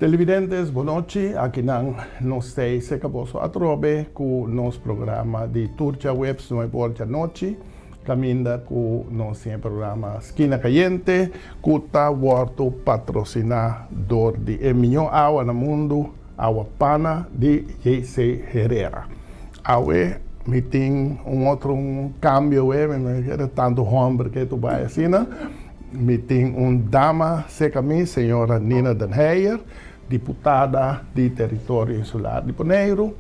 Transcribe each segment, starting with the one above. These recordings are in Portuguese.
Televidentes, boa noite. Aqui nós estamos acabamos a trobe com o nosso programa de Turcia Webs no Porta Noite. Caminda com o nosso programa Esquina Caliente, que está o patrocinador de melhor água no mundo, água pana de J.C. Herrera. Aue, me tem outro cambio, me quero tanto homem que tu vai assim, me tem dama, seca mim, senhora Nina Den Heijer, deputada de território insular de Bonaire,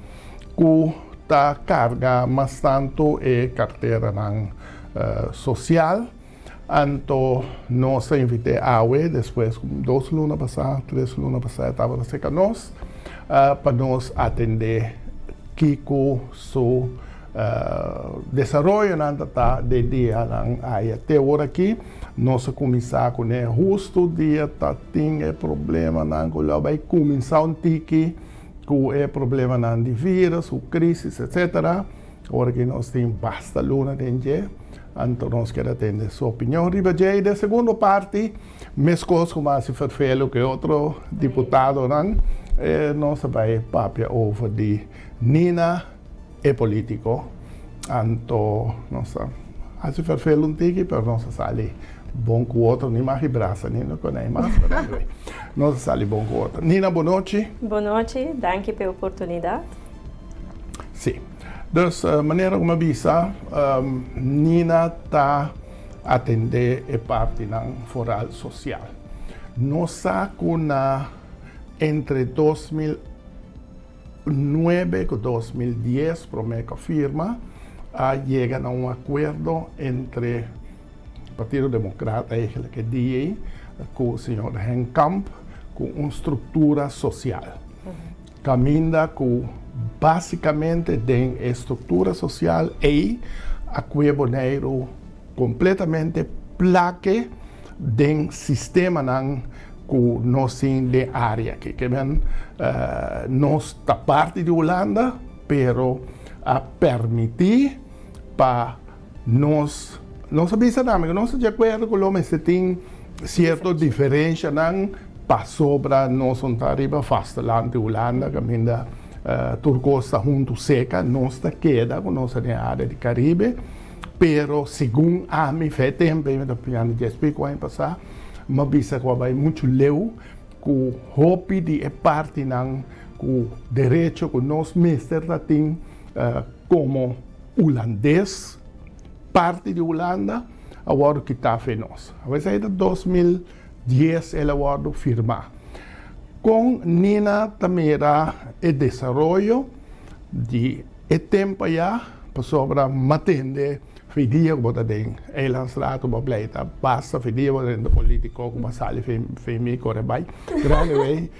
que está carga bastante a carteira social. Então, nós invitamos a AUE, depois, 2 lunas passadas, 3 lunas passadas, estava na seca nós, para nos atender Kiko, so desenvolvimento de dia até agora aqui nós começar com o justo dia tá tem problema não que vai começar tiki com problema não de vírus, o crise, etc. Agora que nós tem basta luna de então nós queremos atender sua opinião. Riba J, da segunda parte, mescos como se verfelo que outro deputado não nós vai papia over de Nina é político, então nossa, se verfelo tiki, pero nossa sali bom com o outro, nem mais braça, nem não conhece mais, nossa sali bom com o outro. Nina, boa noite. Boa noite, danke pela oportunidade. Sim, dus maneira como avisa, Nina está atender a parte não foral social. Nossa, entre 2009 e 2010, promete firma, chega a acordo entre o Partido Democrata e que DA, com o senhor Henkamp, com uma estrutura social. Caminha com, basicamente, tem estrutura social e a Bonaire completamente plaque do sistema que nós temos de área aqui. Que nós está parte de Holanda, pero a permitir para nós sabemos que nós de acordo com o que tem certa diferença para sobre nós arriba vasteland de Holanda, que Turcosta junto seca, nós está queda com nossa área de Caribe, pero segundo a mim fez tempo, eu piano de explico ano passado, mas bisa que vai muito leu com hopi de parte com direito que nós mestres tem como holandês, parte de Holanda, agora que está fazendo nós. A vezes, em 2010, ela agora firmar. Com Nina também era o desenvolvimento de tempo já, para sobre matende, fedia que você tem, elanstrato, bableita, basta fedia que você político, como sali, femi, correbai, grande way,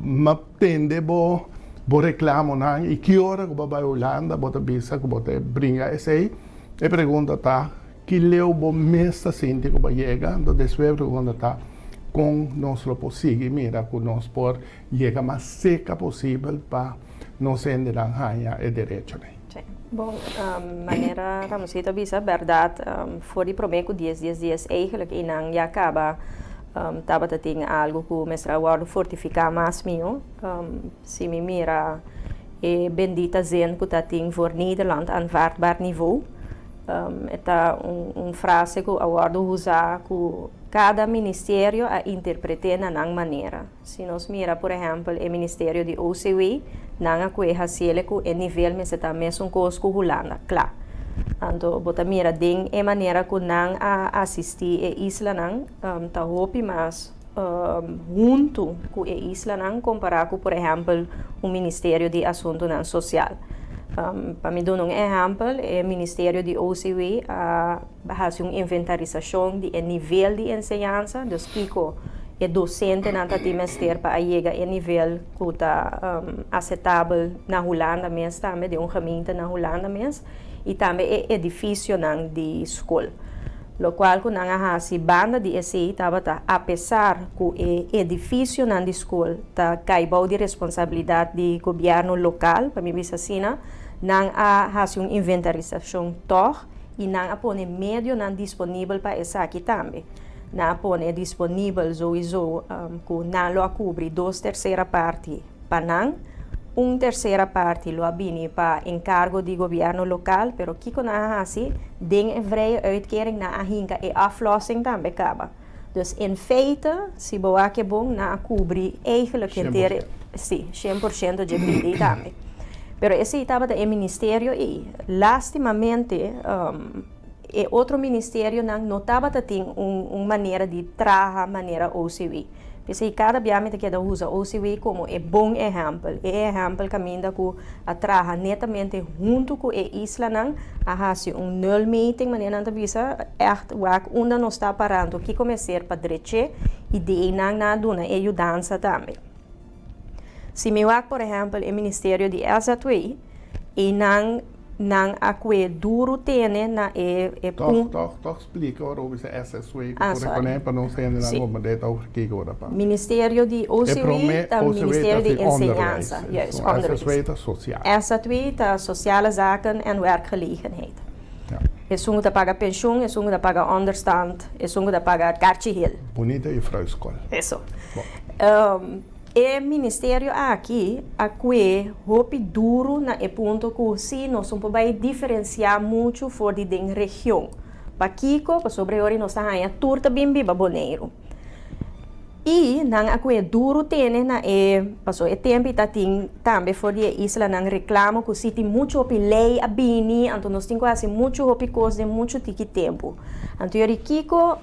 matende, bo reclamo e que hora que vai Holanda, bota bisa que bota brinca esse e pergunta tá que leu bo mesta sente que vai chegar, então depois pergunta tá com nós lo possível mira que nós por chegar mais seca possível para nós entrar ganhar o direito. Bom, maneira vamos dizer bisa verdade, for die promeco 10 dias eigenlijk inang já acaba estava tem algo que mestra agora fortificar mais meu se me mira bendita zen que tem voor Nederland aanvaardbaar niveau está frase que agora usa que cada ministério a interpretar na maneira se nós mira por exemplo o ministério de OCW não a coisa se que o nível me está mesmo com os Holanda claro. Então, bota mira den é maneira que não assistir a isla não tá hopi mas junto com a isla não comparar com por exemplo o Ministério de Assuntos Social. Para me dar exemplo, o Ministério de OCW faz uma inventarização de nível de ensinança, dos Kiko é docente não tá trimestre para chegar a nível que está aceitável na Holanda mesmo, também de gemeente na Holanda mesmo. E também é edifício de escola. O qual, quando a banda de SI estava, apesar que o edifício de escola está caibou de responsabilidade do governo local, para mim, assim, não há uma inventarização e não há meio disponível para essa aqui também. na pone disponível sowieso ku na lo cobri 2/3 parte panang, 1/3 parte lo abini pa encargo di governo local, pero kiko na hasi ding een vrije uitkering na ahinka e aflossing dan bekaba. Dus in feite, si boake bong na cobri eigenlijk inteiro, sim, 100% de PD também. Pero esse estava do ministério e, lastimamente, e outro ministério não estava tendo uma maneira de trabalhar, maneira OCW. Porque cada biamete que usa OCW como é bom exemplo. É exemplo caminha com a trabalhar netamente junto com a isla não, a fazer null meeting, maneira não visa, echt waar onde não está parando, que começar para direito e de não na duna e ajudança também. Se me wak, por exemplo, o Ministério de SATW, e não acque duro tene na Toch explica waarom is SSW para não ser nada maar dit over gekeken worden pa. Ministério de OCW, tá Ministério de Enseñanza, juist, onderwijs. SSW is sociaal. SATW tá sociale zaken en werkgelegenheid. Ja. É sungo da paga pensioen, é sungo da paga onderstand, é sungo da paga cartje Bonita e fruiskool. Isso. E ministério aqui, hopi duro na e ponto que se nós não podemos diferenciar muito fora de den região. Para Kiko, para sobre ori nós estamos aí turta bimbi baboneiro. E não duro tem na passou e tempo tá tem também fora de isla não reclamo que se tem muito hopi lei a bini, então nós temos quase muito hopi coisa de muito tiki tempo. Então ori Kiko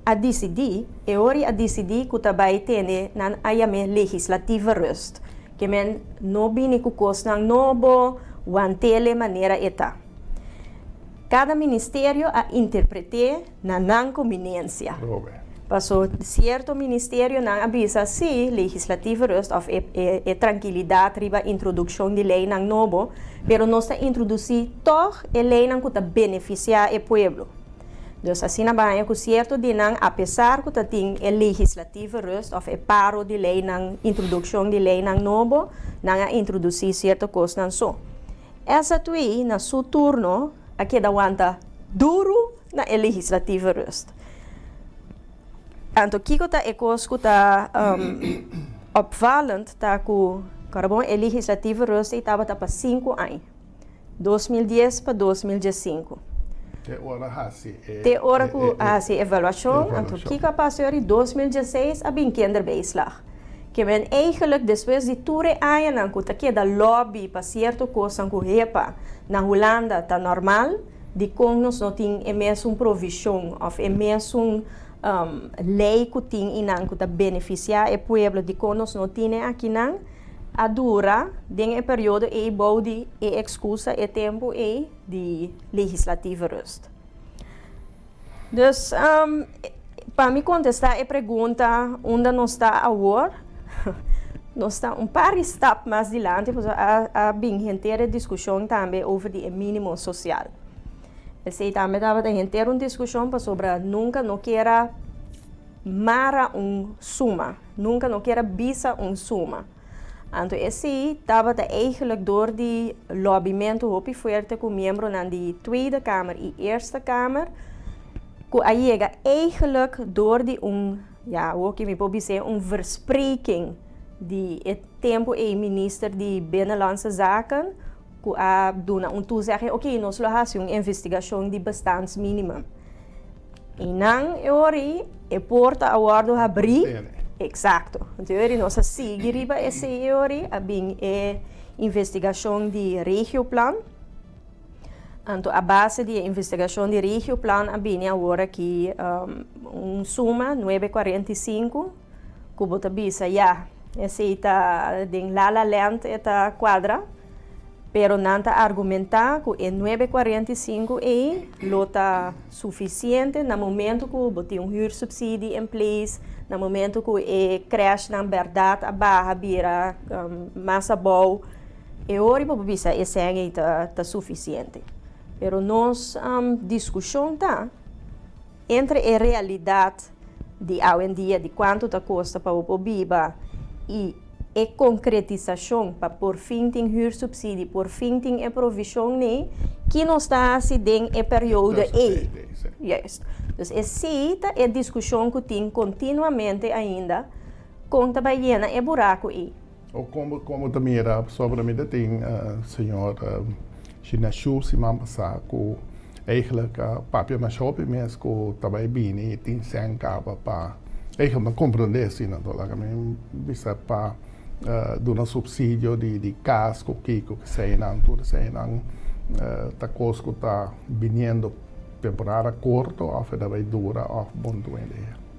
a decidir, e ori a decidir que também tem na ayame legislativa rust, que men no bini ku coisa não nobo, wantele maneira eta. Cada ministério a interpretar na não conveniência. Passou certo ministério não avisa se legislativo rust of tranquilidade riba introdução de lei não novo, pero nós está introduzir toch a lei não que beneficiar o povo. Dus assim na banha que certo de não apesar que tem o legislativo rust of paro de lei não introdução de lei não novo, não a introduzir certa coisa não só. Essa tui na seu turno aqui da wanta duro na legislativo rust. Então, kiko ta ekos ko ta opvallend ta ku karabon el legislativo rust estava ta para 5 anos. 2010 para 2015. Te ora hasi. Te ora ku hasi evaluação, então kiko passou em 2016 a bin kinderbijslag. Que men eigenlijk depois de toere anos ku ta da lobby para certo coisa ku hepa na Holanda ta normal, de cognos não tem mesmo provisão of mesmo lei que tem inang que beneficiar o povo de conos não tem aqui não a dura den período e body e excusa e tempo e de legislativo rust. Dus para me contestar a pergunta onde nós está agora, nós está par step mais adiante, pois a bem inteira discussão também over de mínimo social. Esse também estava a inteira uma discussão sobre nunca não queira mara suma, nunca não queira bisa suma. Então esse estava eigenlijk door die lobbyamento hopi forte com membro na de Tweede Kamer e Eerste Kamer, que aí eigenlijk door die hoe que me pode dizer verspreking die het tempo e minister de Binnenlandse Zaken que a dona toezeggen, oké, nós fazemos uma investigação de bestandsminimum. E não ori e porta a guardo abri. Exacto. Então ori nós seguimos esse ori a bem investigação de regioplan. Então a base de investigação de regioplan a bem agora que suma 945 que bota bisa esse está de La Land eta quadra. Pero nanta argumentar que em 945 lota suficiente no momento que bote huursubsidie em place, no momento que crash na verdade a barra vira massa boa, e ori para bisa esse tá suficiente. Pero nós discussão tá entre a realidade de hoje em dia de quanto tá custa para o biba e concretização para por fim tem huursubsidie, por fim tem provisão que não está se tem é período Sim. Juist. Dus esse é discussão que tem continuamente ainda com trabalhando é buraco aí. Ou como também era sobre a minha tem senhor China Shu se mama com eigenlijk papia mas shopping mesmo com trabalho bem e tem sem capa para eigenlijk não compreender assim não lá que me bisa para do um subsídio de casco que sei não tudo sei não tá cosco tá vindo temporada curto ou vai dura ou bom doente.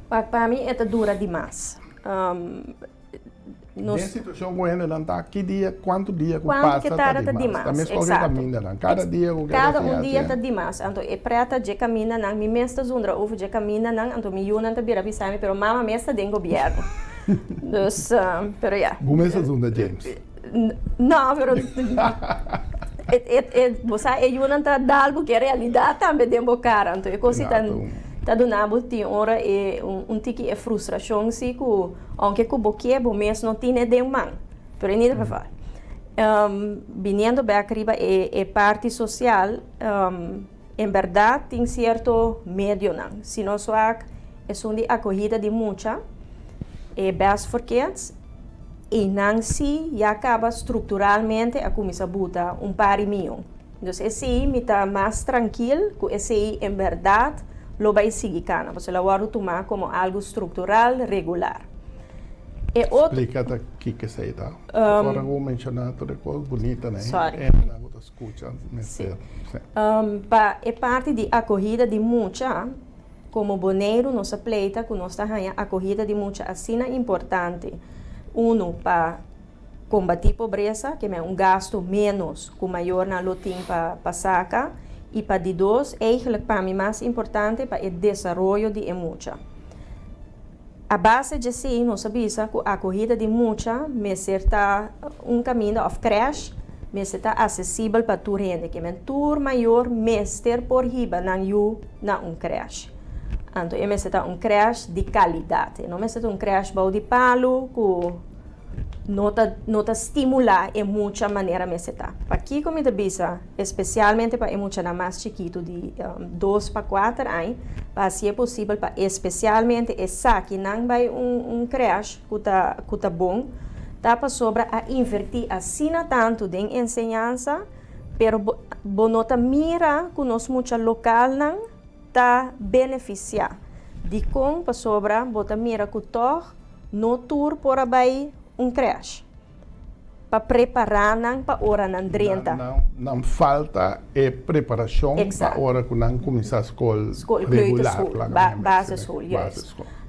Para mim é dura demais. Nessa situação com ele não tá que dia quanto dia que quanto passa que tá demais. Também qualquer caminho não cada dia o cada dia tá demais. Então é preta de caminha não me mesta zundra ovo de caminha não então me yuna tá bira pisame pero mama mesta den governo. Dus pero ja. Começa zunda James. Não, pero você é yuna tá dalbo que realidade também dembo cara. Então é coisa tá do nabo tem hora é tique é frustração se que aunque que boque bo mês não tem de man pero é nada para falar vindo bem arriba é parte social em verdade tem certo meio não se não só é uma acolhida de muita é bem fortes e não se já acaba estruturalmente a começar a botar par e milhão então esse me tá mais tranquilo que esse em verdade lo vai seguir cana, você lo vai tomar como algo estrutural, regular. E outro... Explica aqui que sei tá. Agora vou mencionar toda coisa bonita, né? Sorry. Na outra escuta, é parte de acolhida de muita, como boneiro, nossa pleita, que nós temos acolhida de muita, assim é importante. Para combater pobreza, que é gasto menos, que maior na lotim para saca. E para de dois, eigenlijk para mim mais importante para o desenvolvimento de mucha. A base de si, nós sabemos que a corrida de mucha, me será caminho of crash, me será acessível para toda gente, que é tour maior, mester por riba, não crash. Então, me será crash de qualidade, não me será crash de palo, que nota estimular em muita maneira me está. Para aqui como eu disse, especialmente para muita mais chiquito de 2 para 4 anos, para ser possível para especialmente essa que não vai crash que tá bom, dá para sobra a invertir assim tanto de ensinança, pero bonota mira que nós muito local não tá beneficiar de com para sobra bota mira que no tour por aí crash para preparar para hora não drenta não falta preparação para hora que não começar a escola regular base escola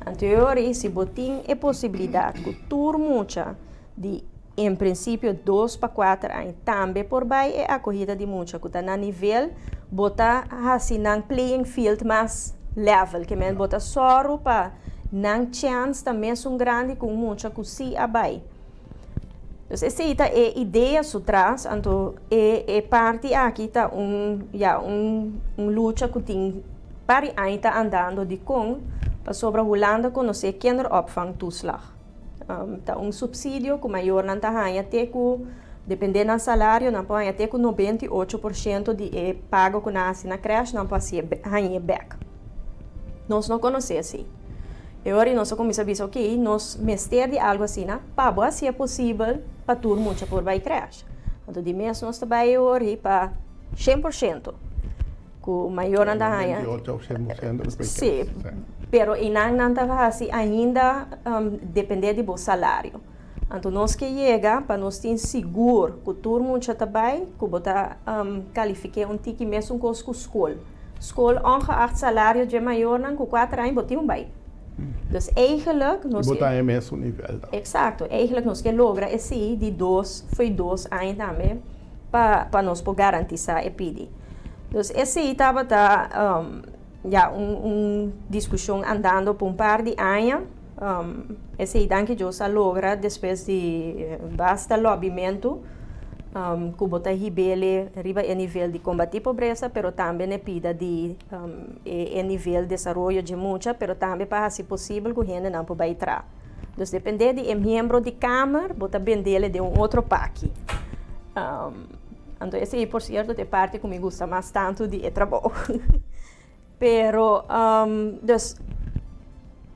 anterior se botin é possibilidade que tur mucha de em princípio 2 para 4 anos também por baixo é a corrida de mucha que está na nível botar assim na playing field mais level que men botar soro para não chance também são grande com muita coisa abai. Então essa é a ideia por trás, então é parte aqui tá luta que tem para aí tá andando de com para sobre a Holanda conhecer kinderopvang toeslag. Tá subsídio que maior não tá aí até que dependendo do salário não pode até que 98% de pago que nasce na creche não pode ser aí back. Nós não conhecemos assim. E agora nós começamos a ver que nós mester de algo assim, para se é possível para tudo muito por vai creche. Então de mês nós trabalhamos hoje para 100%. Que o maior anda aí. Sim. Pero e não está assim ainda depender de bom salário. Então nós que chega para nós ter seguro que tudo muito trabalho, que botar qualificar tique mesmo com escola. Escola ongeacht salário de maior não com 4 anos botar bem. Dus eigenlijk nós botar é mesmo nível. Exato, eigenlijk nós que logra esse de 2 anos também para nós por garantizar e pedir. Dus esse estava discussão andando por par de anos. Esse danke Deus a logra depois de basta lobbyamento. Que botar ribele riba a nível de combater pobreza, pero também é pida de nível de desenvolvimento de muita, pero também para se possível que a gente não pode entrar. Então, depende de membro de câmara, botar bem dele de outro pack. Então, esse aí, por certo, é parte que me gusta mais tanto de trabalho. Pero, dus,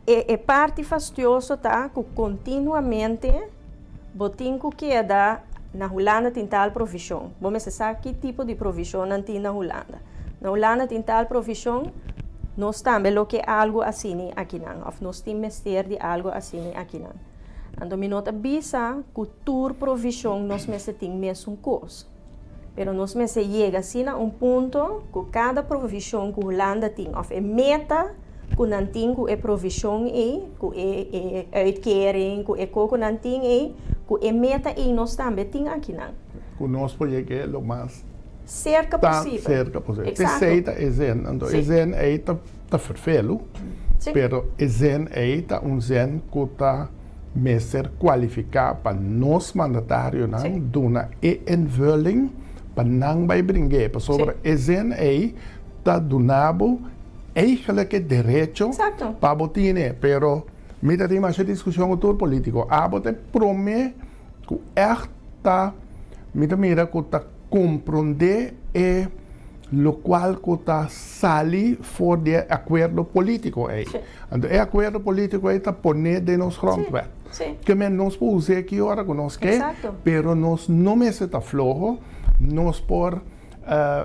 é parte fastidioso, tá? Que continuamente, botinho que dá na Holanda tem tal profissão. Vamos saber que tipo de profissão não tem na Holanda. Na Holanda tem tal profissão, nós também lo que algo assim aqui não. Ou nós temos mestre de algo assim aqui não. Então, me nota bisa que toda profissão nós temos mesmo curso. Pero nós chega assim a ponto que cada profissão que a Holanda tem, ou é meta que não tem que é profissão que é uitkering, que é coco não tem que é meta e nós também tem aqui não. Que nós podemos o mais cerca possível. Cerca possível. Exato. Aceita zen, então zen é tá vervelo, pero zen é zen que tá ser qualificado para nós mandatário não, dona e invulling para não vai brincar, para sobre zen é tá donado eigenlijk direito para botar, pero mira tem mais discussão com todo político, abote promete que esta mira que tá compreender é lo qual que tá sali fora de acordo político aí. Então, o acordo político aí tá poner de nos grondwet. Que men nós podemos dizer que hora que nós quer, pero nós não me está flojo, nós por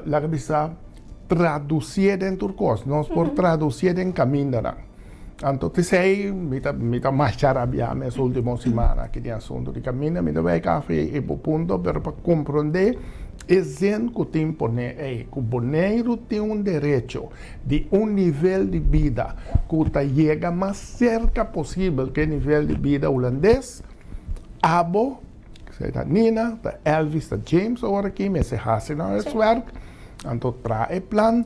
la cabeça traduzir dentro do curso, nós por traduzir em caminho da. Então, te sei, mita marchar a via nessa última semana que tem assunto de caminho, mita vai café e ponto, pero para compreender zen que tem poner aí, que o boneiro tem direito de nível de vida que chega mais cerca possível que o nível de vida holandês, abo, que seja Nina, da Elvis, da James, agora aqui, mas se hace não é werk, então para o plano,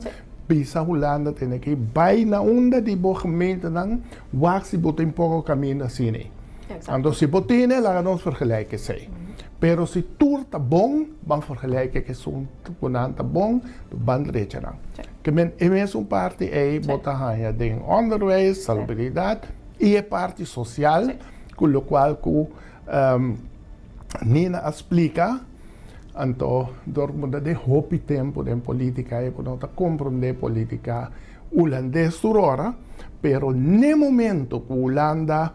Pisa Holanda tem que vai na onda de boa gemeente dan, waar se botem pouco caminho assim. Então se botine, lá nós vergelijken sei. Pero se tudo está bom, vamos vergelijken que são quando está bom, van direito não. Que men é mesmo parte é botar aí de onderwijs, salubridade e a parte social, com o qual Nina explica. Então, dormimos de hopi tempo de política e não compreender política holandesa agora, pero no momento que Holanda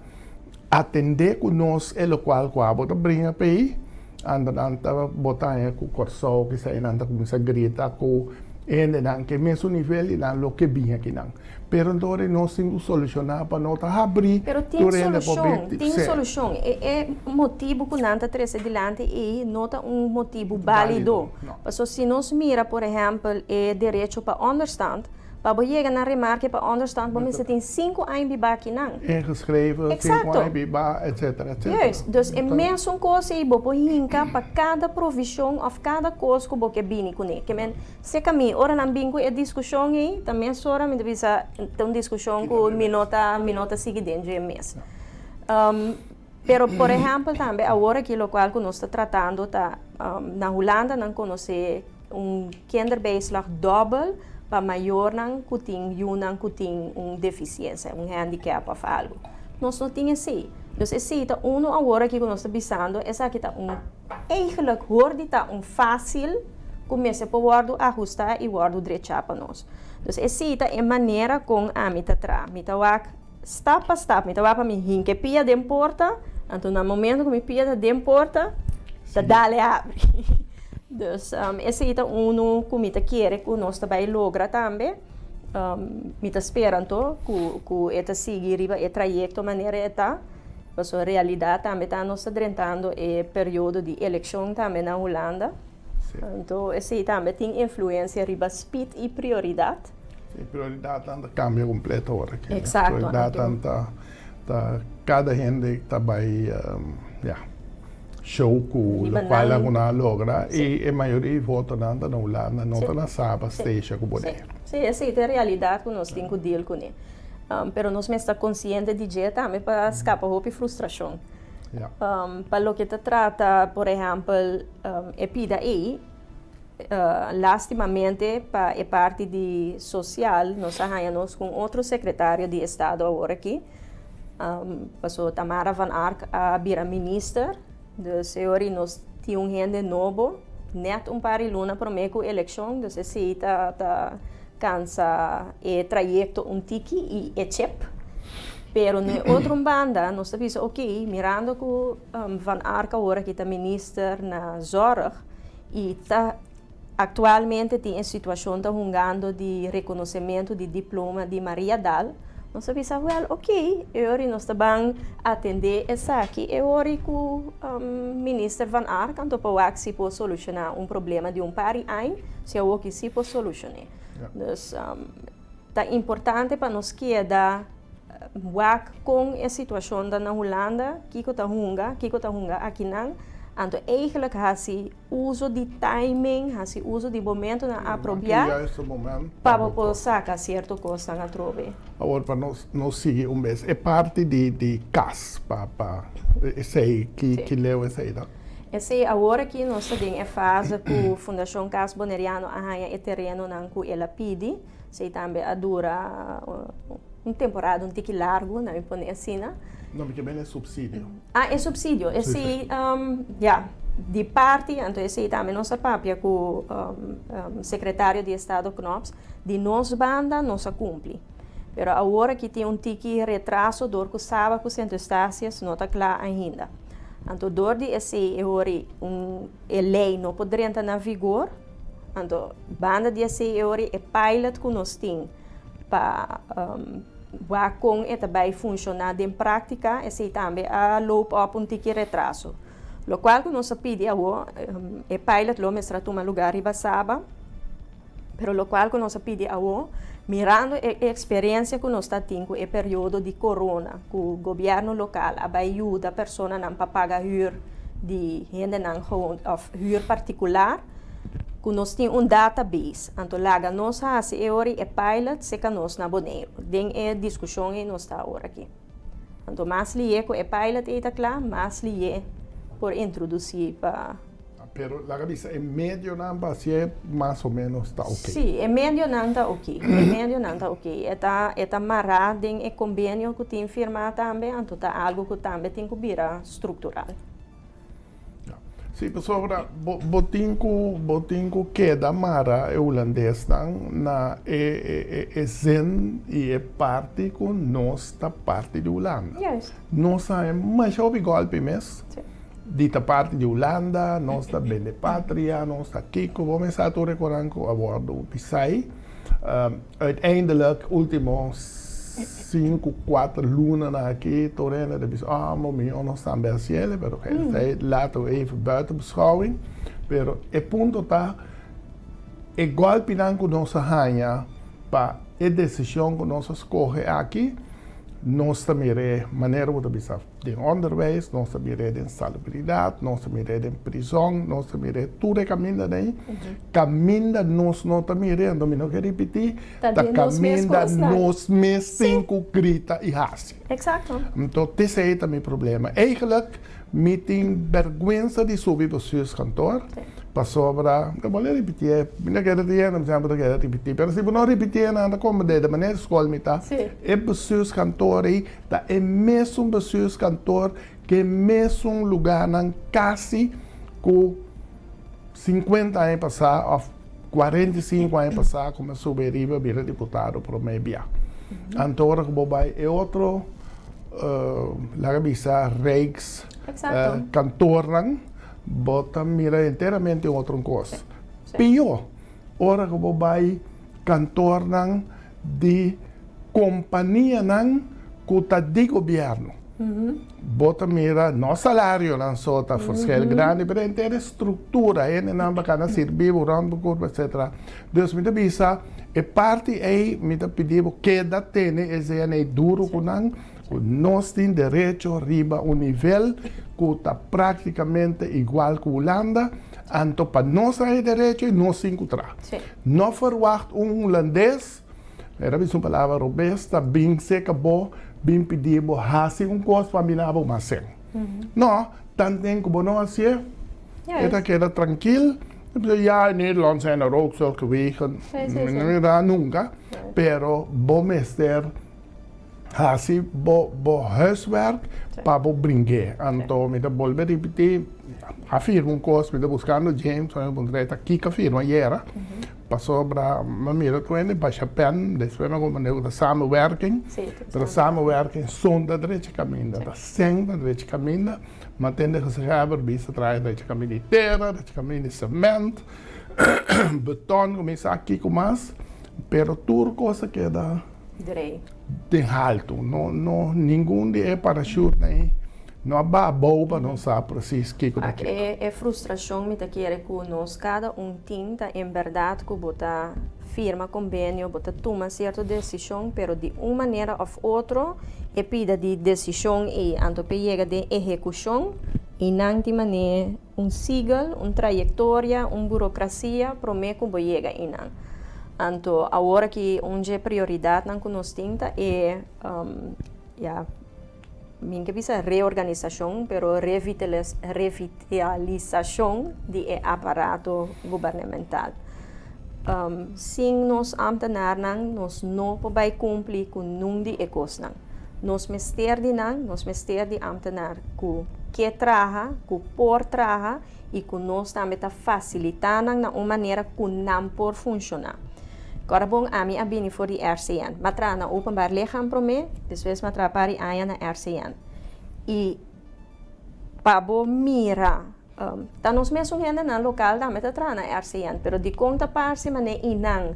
atende com nós é o qual que a bota brinca para aí, anda botar com o corso que sai anda começa a gritar com ele não que mesmo nível e não o que vinha aqui não. Pero então nós temos que solucionar para não abrir. Pero tem solução. É motivo que não está trazendo adiante e não é motivo válido. Porque se nós mira, por exemplo, é direito para understand, para chegar na remarca para understand, você tem 5 anos de aqui não. É geschreven, 5 anos de etc. Juist, dus é mesmo coisa e você hinca para cada provisão ou cada coisa que você bine com ele. Que men, se caminho, ora não bingo é discussão aí, também sora me devisa ter discussão com minota seguinte é mês. Pero por exemplo também agora que o qual que nós está tratando tá na Holanda não conhece kinderbijslag dubbel para maior não que tem deficiência, handicap ou algo. Nós não temos assim. Dus esse tá agora que nós estamos pensando, essa aqui tá eigenlijk hoort die tá fácil começa para guardo ajustar e guardo direito para nós. Dus esse tá é maneira com a mita tra, mita wak stap a stap, mita wak para mim hinke pia de porta, então no momento que me pia de porta, tá dale abre. Dus esse é que me quer que nós também logra também. Me esperando que esta seguir o trajeto maneira está. Mas a realidade também está nós tratando o período de eleição também na Holanda. Então esse também tem influência riba speed e prioridade. Sim, prioridade anda cambia completo agora. Exato. Prioridade anda cada gente está vai show que o qual a logra e a maioria vota na Holanda não está na Saba esteja com o poder. Sim, essa é a realidade que nós temos que deal com ele. Pero nós estamos conscientes de que também para escapar de frustração. Para o que se trata, por exemplo, pida aí, lastimamente para a parte de social, nós arranjamos com outro secretário de Estado agora aqui, passou Tamara van Ark a virar minister. Dus nós tínhamos gente novo, net paar luna para meio eleição, dus esse tá cansa trajecto tiki e chip. Pero na outra banda, nós estamos ok, mirando que Van Ark agora que está minister na zorg e está atualmente tem a situação tá jogando de reconhecimento de diploma de Maria Dal. Nós estamos well, ok, agora nós estamos atender essa aqui, agora que o minister Van Ark então pode se pode solucionar problema de par ano, se o que se pode solucionar. Dus tá importante para nós que dar com a situação da Holanda, que está hunga aqui não, então eigenlijk hasi uso de timing, hasi uso de momento na apropriar para poder sacar certa coisa na trove. Agora para nós seguir vez, é parte de CAS para esse que leu essa aí. Esse agora que nós temos a fase que a Fundação CAS Boneriano arranha o terreno na que ela pede, se também dura temporada tique largo, não me assim, né? Não, porque bem é subsídio. É subsídio. Esse, de parte, então esse também nossa papia com o secretário de Estado Knops, de nossa banda, nossa cumpre. Pero agora que tem tique retraso, dor que sabe que centro estácias não está claro ainda. Então, dor de esse lei não poderia entrar na vigor, então, banda de esse é pilot que nós temos para com eta vai funcionar em prática, esse também a loop op tique retraso. Lo qual que nós pedi agora, é pilot lo mestra toma lugar riba saba, pero lo qual que nós pedi agora, mirando a experiência que nós temos é período de corona, que o governo local ajuda a pessoa a pagar huur de gente of huur particular, que nós temos database. Então, lá nós fazemos é pilot, se que nós na boneiro. Den é discussão e nós está agora aqui. Então, mais lié com é pilot e tá claro, mais lié por introduzir para. Pero la cabeça é médio não é mais ou menos está ok. Sim, é médio não está ok. É médio não está ok. É marado em convênio que tem firmado também, então tá algo que também tem que virar estrutural. Sim, pessoal, botinco queda mara holandês na zen e é parte com nossa parte de Holanda. Yes. Nós é mais ou golpe mesmo. Dita parte de Holanda, nós está bem de pátria, nós está aqui, como vamos a recordar com a bordo do Pisai. Uiteindelijk, últimos 5, 4 lunen aqui, torrenen de maar nós estamos bem cielo, pero laten we even buiten beschouwing. Pero o ponto está, o golpe não que nós ganha para a decisão que nós escolhe aqui, nós também maneira de pensar de onderwijs, nós também de salubridade, nós também de prisão, nós também tudo caminha daí, caminha nós não também então não quero repetir, caminha nós mesmos cinco grita e raça. Exato. Então esse é também o problema. Eigenlijk meeting vergüenza de subir para o seu cantor, para sobra, eu vou repetir, não quero repetir, mas se não repetir nada como de maneira escola me tá, é bestuurs cantor aí, tá é mesmo bestuurs cantor que mesmo lugar não quase com 50 anos passar, ou 45 anos passar, como subir riba vira deputado para o meio. Então agora que vou é outro lá bisa Rijks cantor lang bota mira inteiramente outra coisa. Pior, ora que vou vai cantor lang de companhia lang que tá de governo. Bota mira no salário lang só tá verschil grande, pero inteira estrutura é não bacana servir durante curva etc. Dus me bisa e parte aí me tá pedindo que da tem esse é duro com nang nós temos direito a arriba um nível que está praticamente igual que a Holanda, então para nós ter direito e nós encontrar. Não verwacht holandês, era uma palavra robusta, bem seca, bem pedido, fazer coisa para mim não mais ser. Não, tanto tempo que não assim, era que era tranquilo. Ja, in Nederland zijn er ook zulke wegen, nunca, pero bom meester assim, bo huiswerk para bo brincar. Então, me dá volver repetir, afirma um coisa, me buscando James, aqui que afirma era, passou para mira com ele, para Japan, depois me comandei da samenwerking, da samenwerking zonder direito caminho, da sem direito caminho, mantendo que se hebben, bisa trai direito caminho de terra, direito caminho de cimento, beton, começa aqui com mais, pero tudo coisa que dá de alto, não nenhum de é parachute nem não há boba, não sabe preciso que é frustração me tá querer que nós cada tinta em verdade que bota firma convênio, bota toma certa decisão, pero de uma maneira ou outra é pida de decisão e anto chega de execução e não de maneira sigla, trajetória, burocracia para me que chega e não. Anto agora que onde prioridade não nós tinta é minha visa reorganização, pero revitalização de aparato governamental. Sim, nós ambtenaar nós não podemos cumprir com nenhum de coisas. Nós mester de ambtenaar que traga, que por traga e que nós também está facilitando na uma maneira que não pode funcionar. Agora bom, a minha abini voor die RCN. Matra na openbaar lichaam pro me, después matra pari aya na RCN. E pabo mira, tá nos mesmo gente na local da meta tra na RCN, pero di conta parse mane inang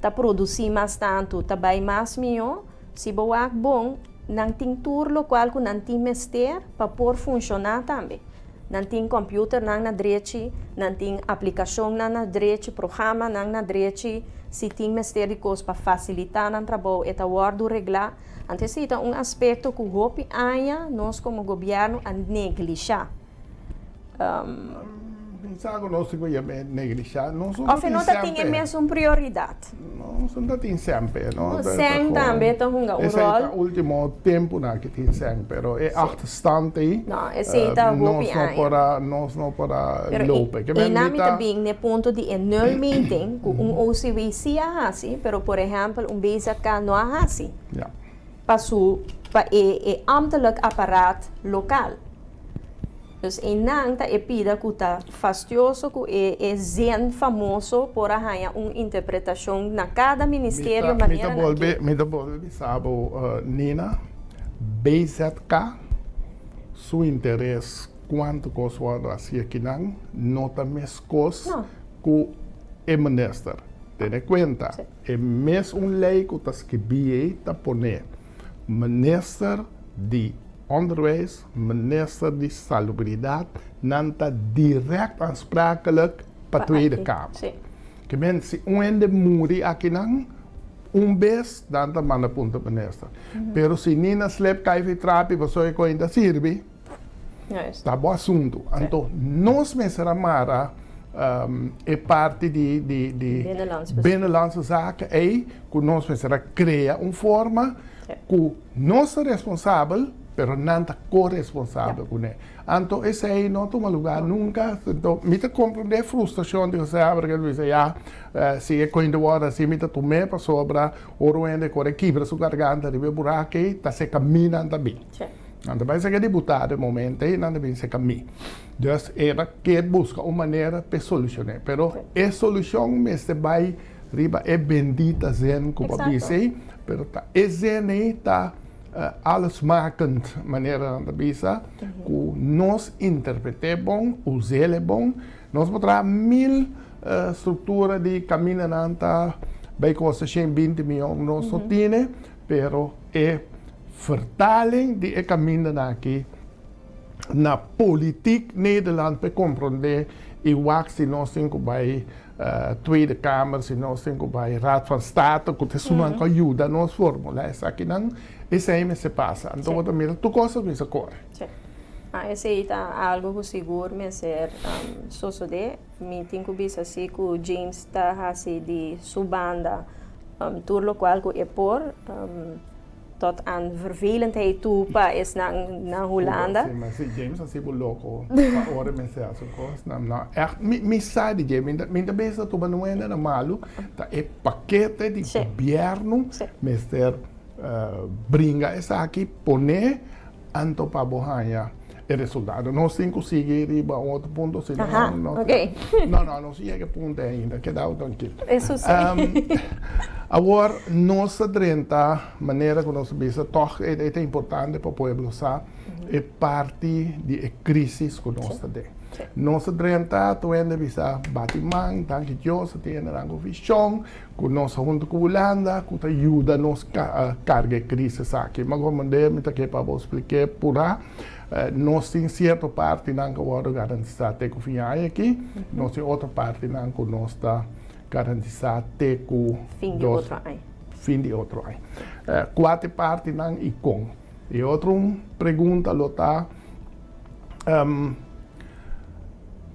ta produzir mais tanto, ta bai mais mio, si boak bom, nang ting turlo qual ku nang ting mester pa por funcionar também. Nang ting computer nang na drechi, nang ting aplicação nang na drechi, programa nang na drechi, se tem mistério de coisas para facilitar o trabalho e a guarda reglar, antes é aspecto que o hopi aia nós como governo a negligenciar. Pensago nós que ia negligenciar, não são of não tem mesmo prioridade. Não são tem sempre, não. Sem também tem um rol. Esse é o último tempo na que tem sempre, pero é achterstand aí. Não, esse é o hopi aia. Nós não para lopen. E na minha também no ponto de nul meeting, com OCW se a assim, pero por exemplo BZK não a assim. Ja. Passou para ambtelijk apparaat local. Dus inang ta epida que tá fastidioso que é zen famoso por arranhar interpretação na cada ministério maneira. Me devolve, sabe, Nina, BZK, seu interesse quanto coisa assim aqui não tá mesmo coisa que o ministro. Tem conta, é mesmo lei que tá escrito tá poner minister de onderwijs, minister de salubridade, não está direct aansprakelijk para a Tweede Kamer. Que mensen onde muri aqui não, bes dan ta mana punto minister. Pero se Nina slep cai trapi, você ainda serve. Tá bom assunto. Então, nós mesmo mara é parte de binnenlandse zaken e que nós mesmo cria forma que nós é responsável pero não está corresponsável com ele. Então, esse aí não toma lugar nunca. Então, me te compreender a frustração de você abrir que ele diz, se é coisa de hora, se me te tomei para sobra, ou ainda com a quebra sua garganta, de buraco, está se caminhando também. Então, vai ser deputado no momento, e não deve se caminhar. Então, era que busca uma maneira para solucionar. Pero, a solução, mas vai, riba, é bendita zen, como disse, pero a zen está allesmakend maneira de bisa, que nós interpretamos, usamos bom, nós podemos 1000 estruturas de caminhante, bem coisa 20 milhões, nós só temos, pero é vertaling de caminho aqui na política Nederland para compreender e o se nós temos bij Tweede Kamer, se nós temos bij Raad van State, que isso não ajuda nós formular isso aqui não. Esse aí me se passa. Então, também tu coisas me se corre. Esse aí tá algo que seguro me ser suceder. Me tenho visto assim que o James está assim de sua banda, tudo qual que é por tot aan vervelendheid toe is na Hollanda. Sim, mas James assim o louco, para hora me se assim coisas, não. Me sai de James, me também está tudo não é nada malo, tá é paquete de governo, mister bringa essa aqui, pone anto para bohanha o resultado. Nós temos que seguir ir a outro ponto, senão ok. não chega a ponto ainda, queda tranquilo. Isso sim. Agora, nossa drenta, maneira que nós vemos, toch é importante para o povo saber, é parte da crise que nós temos. Nossa drenta, tu ainda visa batimang, tanto que eu tenho uma visão, com nossa junto com a Holanda, que ajuda nos carga crise aqui. Mas como eu que para você explicar por aí, nós temos certa parte não que o garantizar ter confiança aqui, nós temos outra parte não que nós está garantizar ter com fim de outro ano. Fim de outro ano. Quatro partes não e com. E outra pergunta lota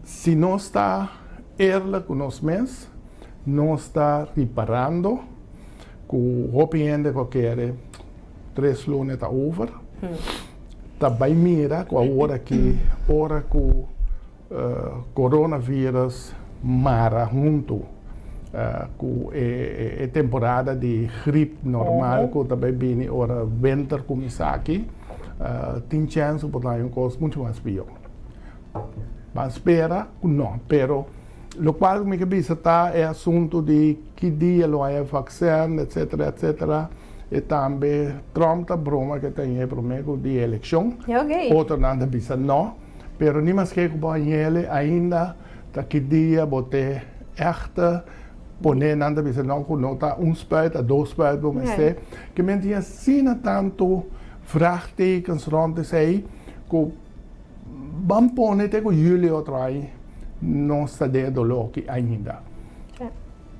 se nós está erla com nós mesmos, nós está reparando com o opinião que quer 3 lunes está over. Também mira com a hora que o coronavírus mara junto com a temporada de gripe normal que também vem hora winter começar aqui, tem chance de ter um coisa muito mais pior. Mas espera, não, pero o qual me cabeça está é assunto de que dia lo é vacina, etc. E também Trump broma que tem problema de eleição. Outro não bisa não, pero nem mais que com ele ainda tá que dia bote echt poner nada bisa não com nota spuit, 2 spuit vou dizer, que men tinha sina tanto vraagtekens rond sei que vamos pôr até com julho outra aí não está dentro do que ainda.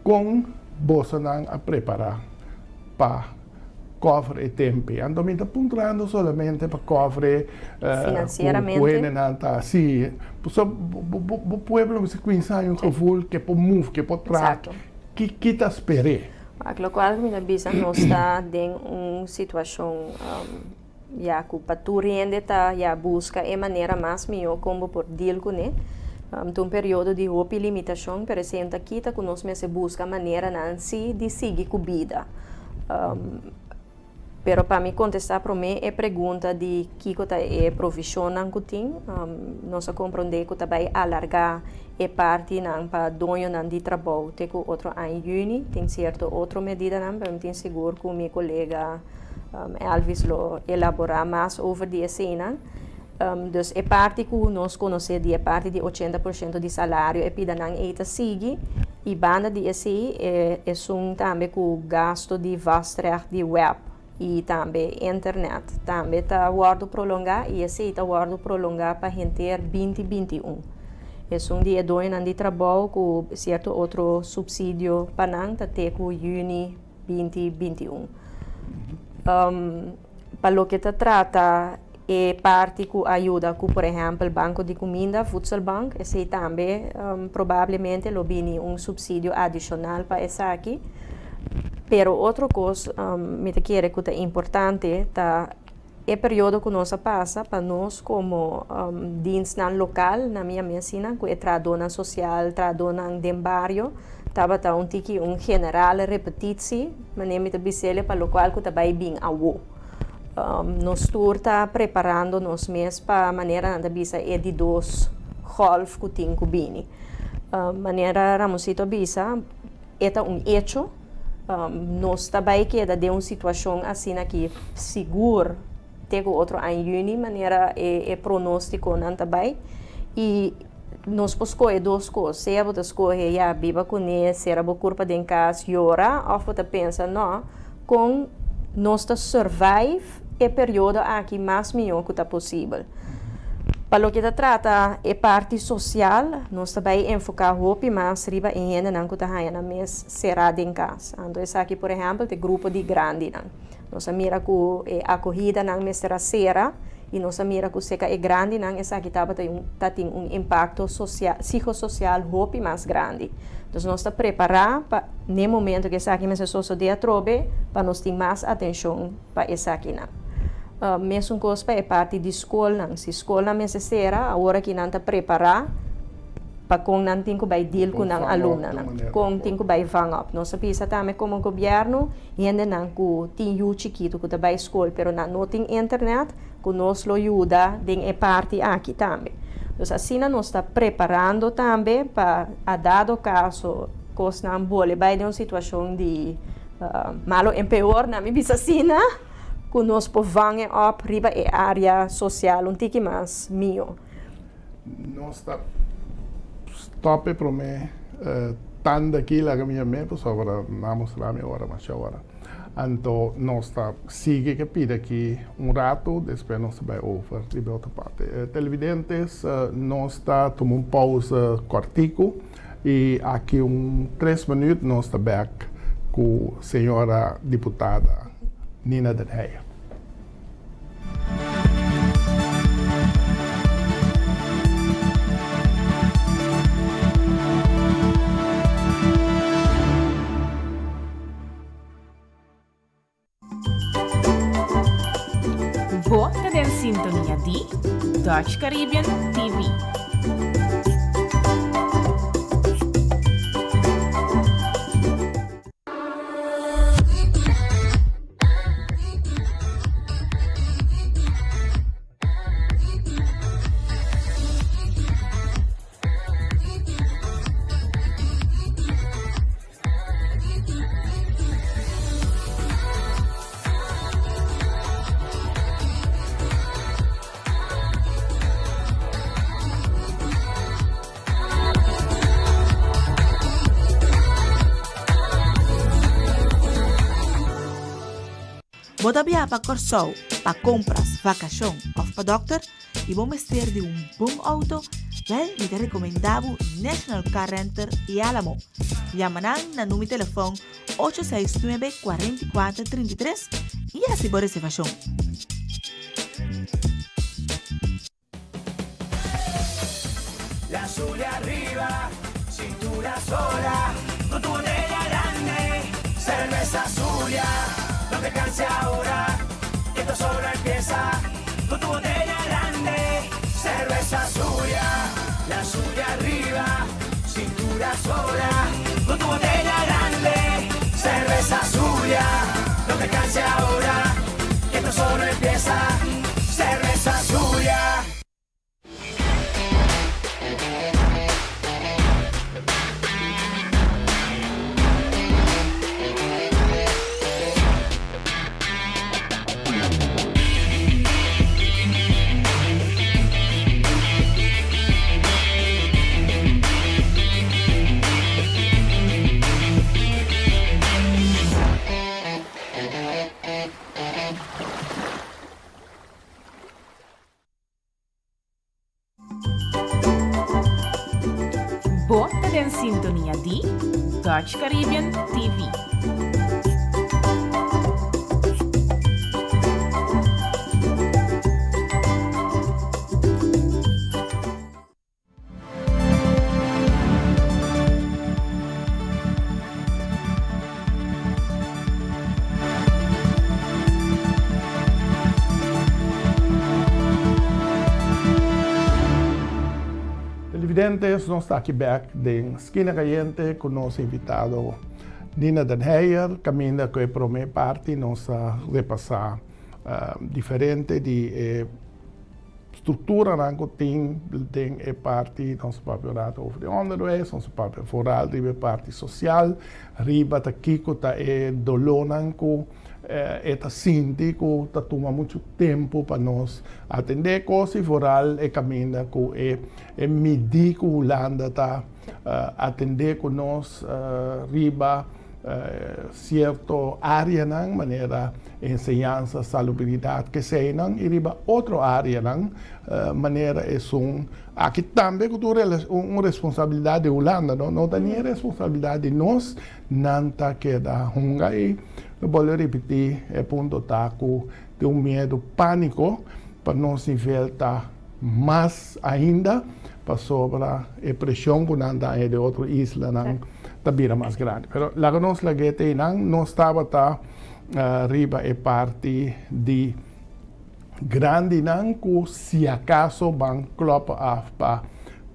Com você não a preparar para cobre o tempo. Então, me está apontando somente para cobre financeiramente. Sim, o povo se conhece um gevoel que pode move, que pode tratar, que está esperando. Aquilo qual me avisa nós está em uma situação já que para tu rende tá já busca a maneira mais melhor como por deal com né. Um período de roupa e limitação, por exemplo, aqui tá conosco se busca a maneira nansi de seguir com a vida. Pero para me contestar para mim é pergunta de que é profissão que tem, nós compreender que vai alargar a parte não para dono não de trabalho, tem outro em junho, tem certo outra medida não, para me seguro que o meu colega Elvis lo elaborar mais over die cena. Dus a parte que nós conhecemos, a parte de 80% de salário, é para não eita sigue, e banda de esse é também com o gasto de vastrecht de web e também internet. Também está guardo prolongar e esse está guardo prolongar para gente 2021. É dia 2 de trabalho com certo outro subsídio para não ter com junho 2021. Para o que se trata é parte que ajuda, como por exemplo o Banco de Comida, Voedselbank, esse também provavelmente lo bini subsídio adicional para essa aqui. Pero outra coisa, me te quer que é importante, tá é período que nós passa para nós como dienst local na minha medicina, que é tradona social, tradona de barrio, tava tá tiki general repetitie, mas nem me te bisele para o qual que também bem awo. Nós está preparando nós mesmos para a maneira de bisa é de 2 golf que tem que bini. Maneira ramosito bisa é hecho. Nós também queda de uma situação assim aqui seguro tem outro em junho maneira é pronóstico não também e nós podemos escolher 2 coisas se eu vou escolher já biba com ele se era boa culpa de casa llora ou você pensa não com nós survive é período aqui mais melhor que está possível. Para o que se trata é parte social, nós também enfocar roupa mais riba em ainda não que está na mês cerrado em casa. Então aqui por exemplo tem grupo de grande não. Nós mira que a acolhida não mês terceira e nós mira que seca é grande não essa aqui tem impacto social, psicossocial roupa mais grande. Então nós está preparar para no momento que essa aqui mês só dia trobe para nós ter mais atenção para essa aqui não. Mesmo coisa é parte de escola, se escola necessária, agora que não está preparar, para com não tem que vai deal com ang aluna com tem que vai vang up nós pensa também como governo e ainda não que tem o chiquito que tá vai escola pero não tem internet que nós lo ajuda den é parte aqui também então assim nós está preparando também para a dado caso cos não bole vai de uma situação de malo em pior na minha bisa sina que nós povang up riba e área social um tique mais mio nós está tope para mim tanto aqui lá que minha mãe pues agora vamos lá minha hora mais agora então nós está sigue que pide aqui rato depois nós vai over de outra parte televidentes nós está tomando pausa cortico e aqui 3 minutos nós está back com a senhora deputada Nina Den Heijer. Bota den sintonia di Dutch Caribbean TV. Bota via para Corsou, para compras, vacação ou para doctor e vamos ter de bom auto, well, lhe recomendamos National Car Renter e Alamo. Llaman na número de telefone 869-4433 e assim boa reservação. La Zulia arriba, cintura sola, con tu botella grande, cerveza Zulia. No te canses ahora, que esto solo empieza. Con tu botella grande, cerveza Zulia. La Zulia arriba, cintura sola. Con tu botella grande, cerveza Zulia. No te canses ahora, que esto solo empieza. Cerveza Zulia. Bota den sintonia di Dutch Caribbean TV. Televidentes, nós está aqui back de Esquina Caliente com nosso invitado Nina Den Heijer, caminha que para minha parte nós repassar diferente de estrutura que tem parte nosso papel over de onderwijs, nosso papel foral, riba parte social, riba ta kiko ta dolonanco eta síndico ta toma muito tempo para nós atender coisas foral caminha com medir com Holanda ta atender com nós riba certo área nan maneira ensinança salubridade que sei nan e riba outra área nan maneira aqui também uma responsabilidade de Holanda não tem responsabilidade de nós não tá que da hunga e eu vou repetir ponto taco de medo pânico para nós enfrentar mais ainda para sobre a pressão que não dá de outra isla não tabira mais grande. Pero la que nos laguete não estava riba parte de grande não que se acaso van klop af para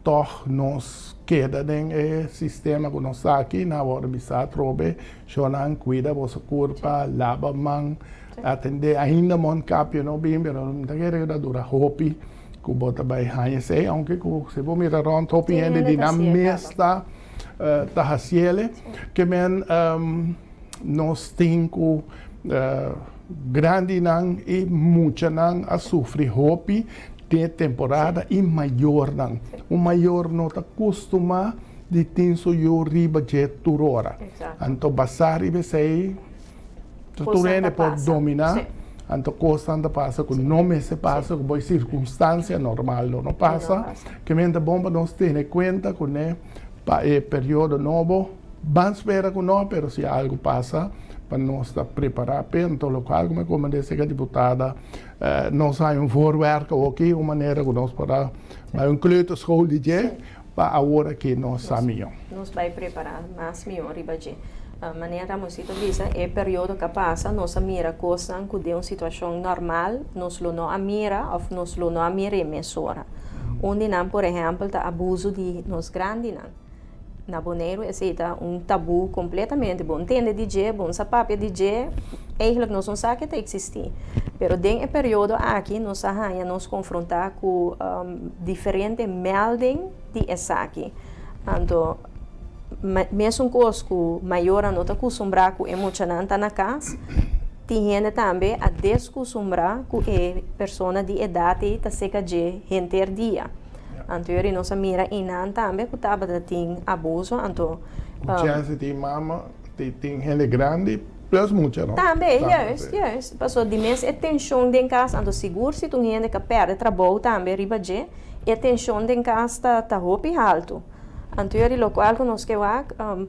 toch nos queda em sistema que nós aqui na hora bisa trobe, chonan cuida vossa culpa, lava mão, atender ainda mon capio no bem, pero não quer que dura hopi, que bota by hanha sei, aunque que se vou mirar on hopi ainda dinamista tahasiele, que men nós temos grande nang e muita nang a sofrer hopi de temporada e maior nang. O maior não está acostumado de ter seu riba de turora. Então, basar e sei, tu ainda pode dominar. Então, constante passa, com nome se passa, com boa circunstância normal não passa. Que mente bomba nós temos em conta com o período novo. Vamos esperar com nós, mas se algo passa, para nós estar preparados. Então, local, como disse a deputada, nós temos voorwerken aqui, uma maneira que nós podemos, mas kleuterschool de je, para a hora que nós sabemos. Nós vamos preparar mais melhor, ribaje. Maneira musita visa é período que passa, nós mira coisa que de uma situação normal, nós não a mira ou nós não a mira emissora. Onde não, por exemplo, tá abuso de nós grande não. Na Bonaire é tabu completamente bom. Entende DJ, bom sapapia DJ, eigenlijk nós não sabemos que existe. Pero dentro do período aqui, nós nos confrontar com diferentes melding de essa aqui. Então, mesmo coisa que maior não está acostumado com emocionante na casa, tem gente também a descostumbrar com a pessoa de idade está seca de gente dia. Anterior nós mira inan também que estava tem abuso, então chance de mama tem gente grande plus muita não. Também, yes. Passou de mês tensão em casa, então seguro se tu gente que perde trabalho também riba de tensão em casa tá hopi alto. Anterior lo qual que nós que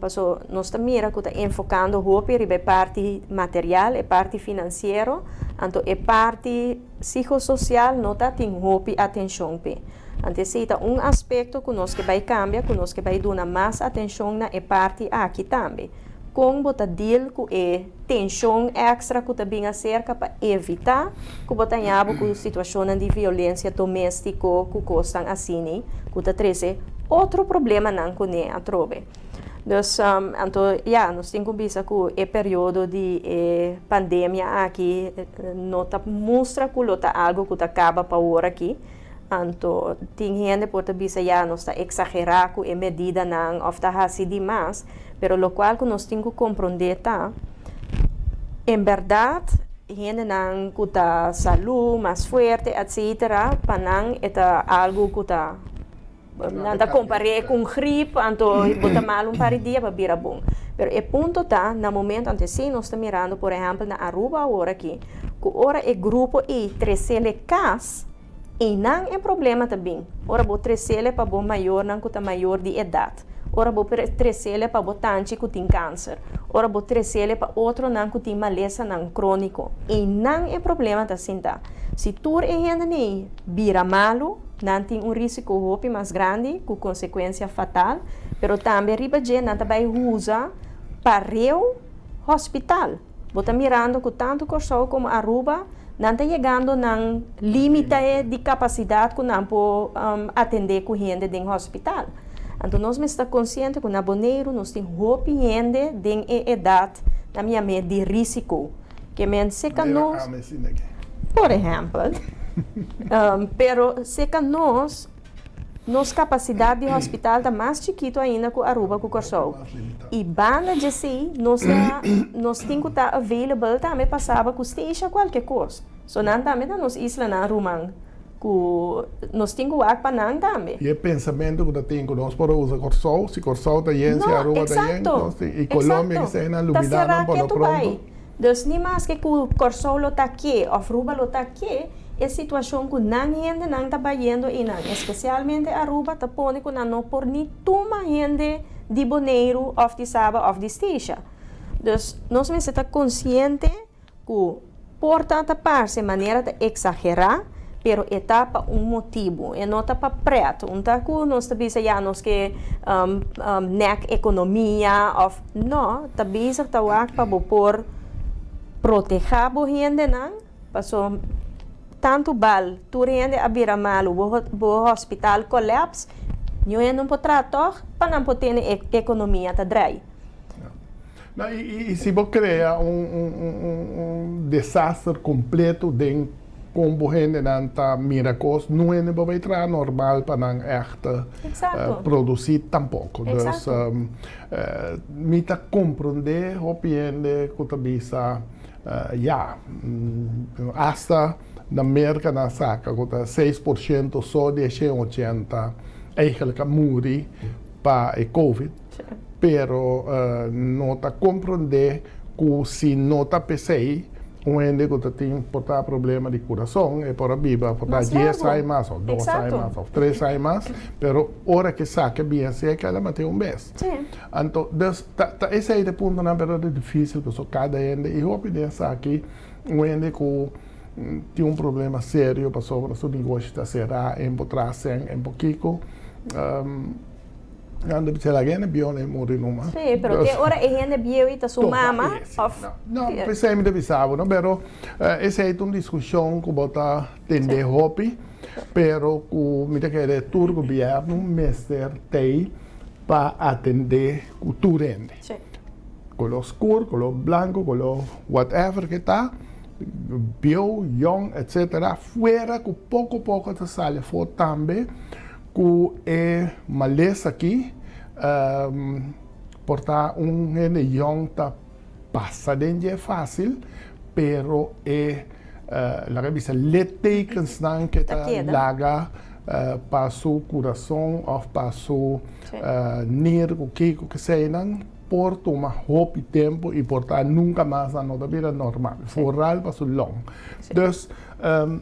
passou nós mira que tá enfocando hopi riba parte material e parte financeiro, então e parte psicossocial não tá tem hopi atenção pe. Antecita aspecto que nós que vai cambiar, que nós que vai dar mais atenção na parte aqui também. Com bota deal com a tensão extra que também acerca para evitar que bota nhabo com situação de violência doméstica que costam assim, que tá trazer outro problema não com a trobe. Então, nós temos que ver que o período de pandemia aqui não mostra que algo que acaba para hora aqui. Então, tem gente por bisa não está exagerar com a medida não ou está assim demais, pero lo qual que nós temos que compreender tá, em verdade, gente não que está saúde mais forte, etc, para não é algo que está não comparar com gripe, então bota mal par de dia para virar bom. Pero o ponto tá, no momento antes sim, nós estamos mirando, por exemplo, na Aruba agora aqui, que ora é grupo e 13 casos. E não é problema também. Ora, vou trazer para o maior, não que está maior de idade. Ora, vou trazer para o tante que tem câncer. Ora, vou trazer para outro não que tem maleza não crônico. E não é problema assim, tá? Se tu ainda nem vira malo, não tem risco mais grande, com consequência fatal, mas também riba de não vai usar para o hospital. Vou estar mirando que tanto Corsol como Aruba não está chegando no limite de capacidade que não pode atender com gente dentro do hospital. Então, nós estamos conscientes que na Bonaire nós temos gente dentro da idade na minha mente de risco. Que seca nós, por exemplo, pero seca nós, nossa capacidade de hospital está mais chiquito ainda que Aruba, que Corsol. E banda de si, nós temos que estar available também passava que esteja qualquer coisa. So, não também na nossa isla na Rumang, que nós temos que para não também. E o pensamento que temos, nós podemos usar Corsol, se Corsol está bem, se Aruba está bem, e Colômbia que está na Luminana, para pronto. Então, nem mais que o Corsol está aqui, ou Aruba está aqui, é situação que não gente não está trabalhando e não, especialmente Aruba está pondo que não por nem toma gente de Bonaire, ou de Saba, ou de Esteja. Então, nós estamos conscientes que por tanta parte, maneira de exagerar, pero etapa motivo, e não está para preto, não está que nós estamos que nek economia, ou não, está para por proteger a gente, não, passou tanto bal, tu rende a vira malo, o hospital colapse, Nós não podemos tratar para não ter a economia a draaien. Não, e se você cria um desastre completo de como gente não está miracos, não é normal para não produzir tampouco. Então, me está compreender, opinião, que bisa, hasta na América na saca, que 6% só de 80 eigenlijk morri para o Covid. Pero não está compreender que se não está pensei, gente que tem problema de coração, é para viver, para 10 anos mais, ou 2 anos mais, ou 3 anos mais, pero hora que saca bem, sei que ela mantém mês. Então, esse é o ponto, na verdade, difícil, porque cada gente, e eu penso aqui, gente que tem problema sério, para sobre o negócio está será, em pouquinho, anda pela gente bione morre numa. Sim, pero que ora é gente bio ta sua mama of. Não, pensei me devisava, não, pero essa é uma discussão que bota tende hobby, pero que me quer tur governo mestre tem para atender cultura. Sim. Com o escuro, com o branco, com o whatever que tá, bio, young, etc. Fora que pouco a pouco te sale for também que é maleza aqui, portar gente young tá passa dentro é fácil, pero la revista lettekens dan que tá laga para seu coração ou para seu nervo que sei não por tomar hope tempo e portar nunca mais a nossa vida normal, foral para seu long. Então